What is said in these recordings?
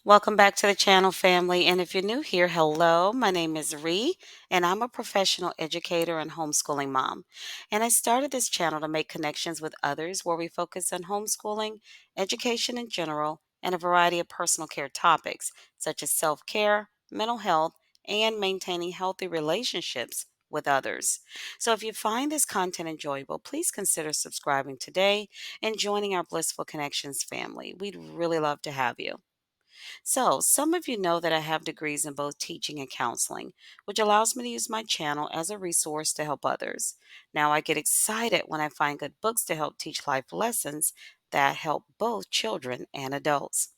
Welcome back to the channel, family. And if you're new here, hello. My name is Ree, and I'm a professional educator and homeschooling mom. And I started this channel to make connections with others where we focus on homeschooling, education in general, and a variety of personal care topics such as self care, mental health, and maintaining healthy relationships with others. So if you find this content enjoyable, please consider subscribing today and joining our Blissful Connections family. We'd really love to have you. So, some of you know that I have degrees in both teaching and counseling, which allows me to use my channel as a resource to help others. Now, I get excited when I find good books to help teach life lessons that help both children and adults.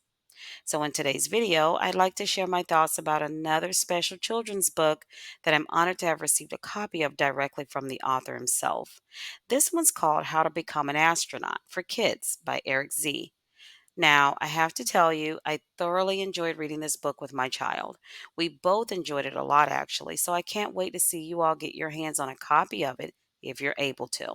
So, in today's video, I'd like to share my thoughts about another special children's book that I'm honored to have received a copy of directly from the author himself. This one's called How to Become an Astronaut for Kids by Eric Z. Now, I have to tell you, I thoroughly enjoyed reading this book with my child. We both enjoyed it a lot, actually, so I can't wait to see you all get your hands on a copy of it if you're able to.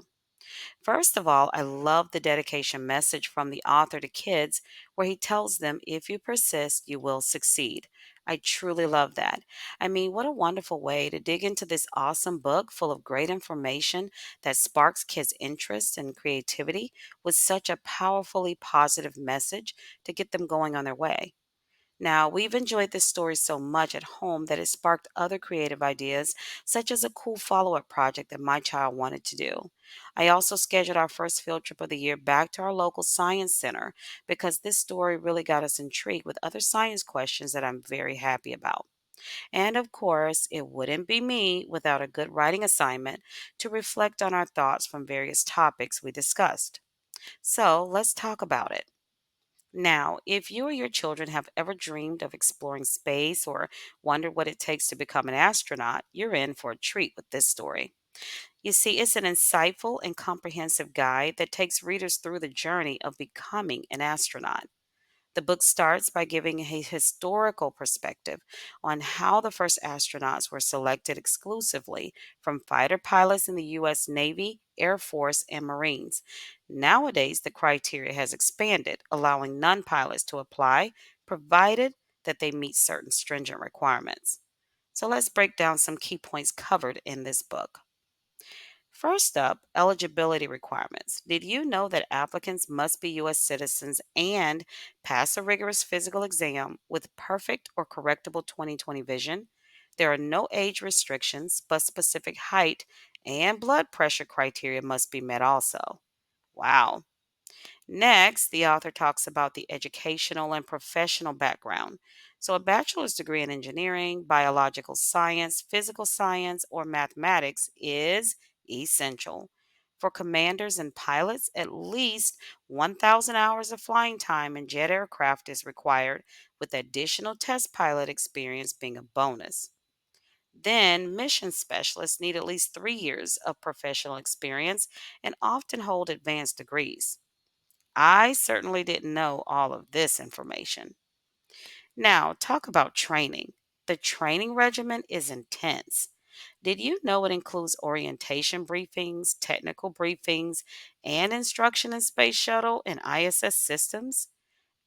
First of all, I love the dedication message from the author to kids where he tells them if you persist, you will succeed. I truly love that. I mean, what a wonderful way to dig into this awesome book full of great information that sparks kids' interest and creativity with such a powerfully positive message to get them going on their way. Now, we've enjoyed this story so much at home that it sparked other creative ideas, such as a cool follow up project that my child wanted to do. I also scheduled our first field trip of the year back to our local science center because this story really got us intrigued with other science questions that I'm very happy about. And of course, it wouldn't be me without a good writing assignment to reflect on our thoughts from various topics we discussed. So let's talk about it. Now, if you or your children have ever dreamed of exploring space or wondered what it takes to become an astronaut, you're in for a treat with this story. You see, it's an insightful and comprehensive guide that takes readers through the journey of becoming an astronaut. The book starts by giving a historical perspective on how the first astronauts were selected exclusively from fighter pilots in the U.S. Navy, Air Force, and Marines. Nowadays, the criteria has expanded, allowing non pilots to apply, provided that they meet certain stringent requirements. So let's break down some key points covered in this book. First up, eligibility requirements. Did you know that applicants must be U.S. citizens and pass a rigorous physical exam with perfect or correctable 20/20 vision? There are no age restrictions, but specific height and blood pressure criteria must be met also. Wow. Next, the author talks about the educational and professional background. So, a bachelor's degree in engineering, biological science, physical science, or mathematics is essential. For commanders and pilots, at least 1,000 hours of flying time in jet aircraft is required, with additional test pilot experience being a bonus. Then, mission specialists need at least 3 years of professional experience and often hold advanced degrees. I certainly didn't know all of this information. Now, talk about training. The training regimen is intense. Did you know it includes orientation briefings, technical briefings, and instruction in space shuttle and ISS systems?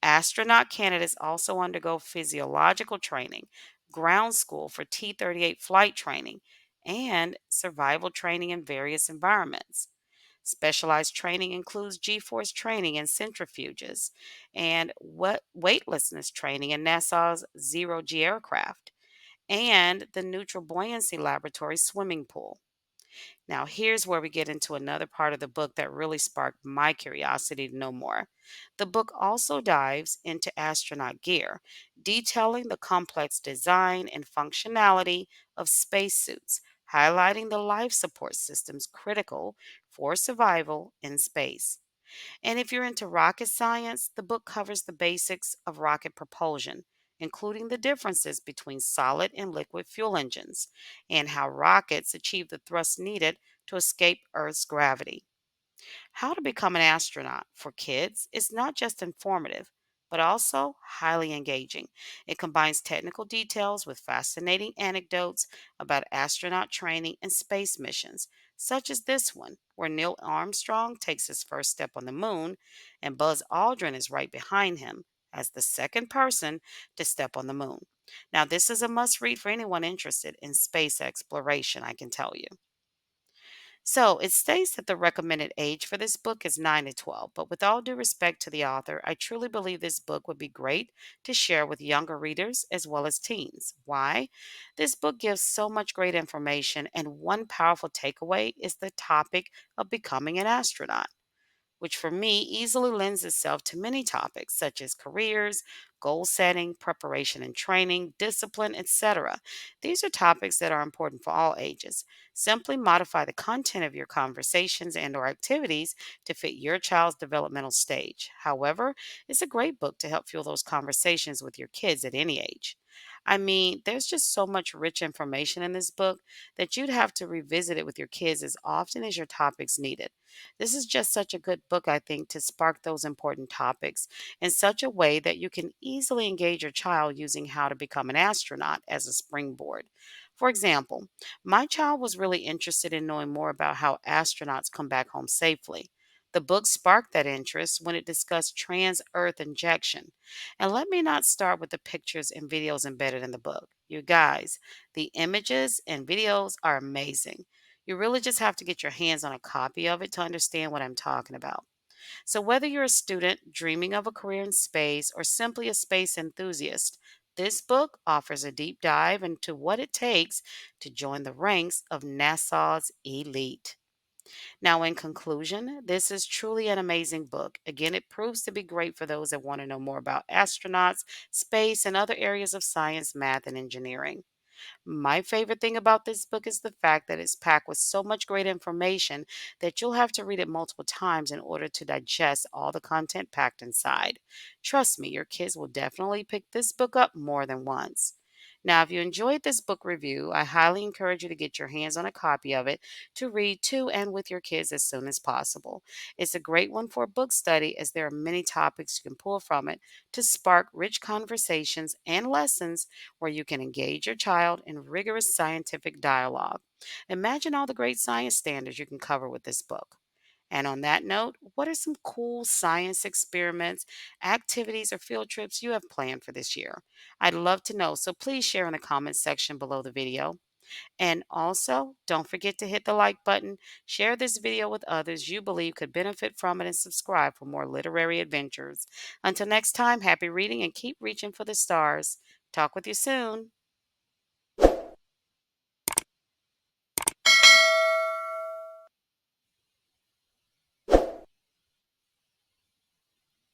Astronaut candidates also undergo physiological training, ground school for T 38 flight training, and survival training in various environments. Specialized training includes G force training in centrifuges and weightlessness training in NASA's zero G aircraft and the neutral buoyancy laboratory swimming pool. Now, here's where we get into another part of the book that really sparked my curiosity to know more. The book also dives into astronaut gear, detailing the complex design and functionality of spacesuits, highlighting the life support systems critical for survival in space. And if you're into rocket science, the book covers the basics of rocket propulsion, including the differences between solid and liquid fuel engines, and how rockets achieve the thrust needed to escape Earth's gravity. How to Become an Astronaut for Kids is not just informative, but also highly engaging. It combines technical details with fascinating anecdotes about astronaut training and space missions, such as this one, where Neil Armstrong takes his first step on the moon and Buzz Aldrin is right behind him as the second person to step on the moon. Now, this is a must read for anyone interested in space exploration, I can tell you. So it states that the recommended age for this book is 9 to 12. But with all due respect to the author, I truly believe this book would be great to share with younger readers as well as teens. Why? This book gives so much great information, and one powerful takeaway is the topic of becoming an astronaut, which for me easily lends itself to many topics such as careers, goal setting, preparation and training, discipline, etc. These are topics that are important for all ages. Simply modify the content of your conversations and or activities to fit your child's developmental stage. However, it's a great book to help fuel those conversations with your kids at any age. I mean, there's just so much rich information in this book that you'd have to revisit it with your kids as often as your topics need it. This is just such a good book, I think, to spark those important topics in such a way that you can easily engage your child using how to become an astronaut as a springboard. For example, my child was really interested in knowing more about how astronauts come back home safely. The book sparked that interest when it discussed trans earth injection. And let me not start with the pictures and videos embedded in the book. You guys, the images and videos are amazing. You really just have to get your hands on a copy of it to understand what I'm talking about. So, whether you're a student dreaming of a career in space or simply a space enthusiast, this book offers a deep dive into what it takes to join the ranks of NASA's elite. Now, in conclusion, this is truly an amazing book. Again, it proves to be great for those that want to know more about astronauts, space, and other areas of science, math, and engineering. My favorite thing about this book is the fact that it's packed with so much great information that you'll have to read it multiple times in order to digest all the content packed inside. Trust me, your kids will definitely pick this book up more than once. Now, if you enjoyed this book review, I highly encourage you to get your hands on a copy of it to read to and with your kids as soon as possible. It's a great one for a book study as there are many topics you can pull from it to spark rich conversations and lessons where you can engage your child in rigorous scientific dialogue. Imagine all the great science standards you can cover with this book. And on that note, what are some cool science experiments, activities, or field trips you have planned for this year? I'd love to know, so please share in the comments section below the video. And also, don't forget to hit the like button, share this video with others you believe could benefit from it, and subscribe for more literary adventures. Until next time, happy reading and keep reaching for the stars. Talk with you soon.